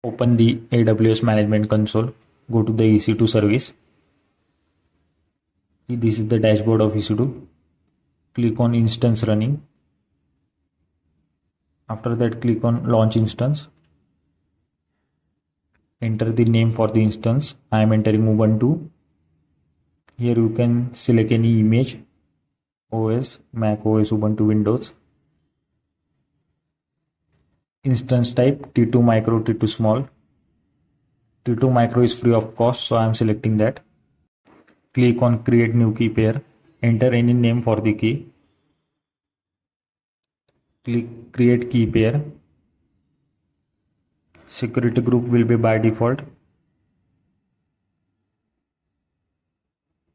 Open the AWS Management Console, go to the EC-2 service. This is the dashboard of EC-2. Click on instance running. After that, click on launch instance. Enter the name for the instance. I am entering Ubuntu. Here you can select any image, OS, Mac OS, Ubuntu, Windows. Instance type T2 micro, T2 small. T2 micro is free of cost, so I am selecting that. Click on create new key pair. Enter any name for the key. Click create key pair. Security group will be by default.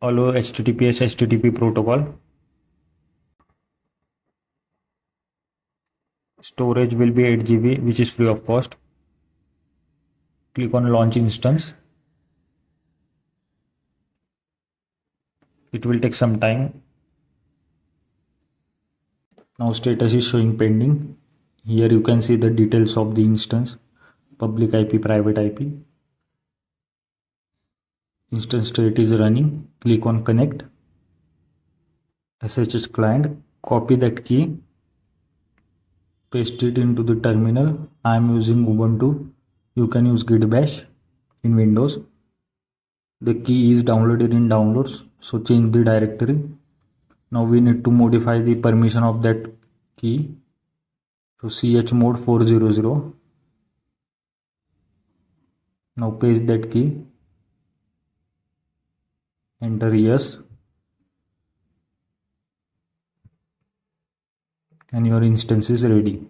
Allow HTTPS HTTP protocol. Storage will be 8 GB, which is free of cost. Click on launch instance. It will take some time. Now status is showing pending. Here you can see the details of the instance: public IP, private IP. Instance state is running. Click on connect. SSH client. Copy that key. Paste it into the terminal. I am using Ubuntu. You can use Git Bash in Windows. The key is downloaded in downloads, so change the directory. Now we need to modify the permission of that key. So chmod 400. Now paste that key. Enter yes. And your instance is ready.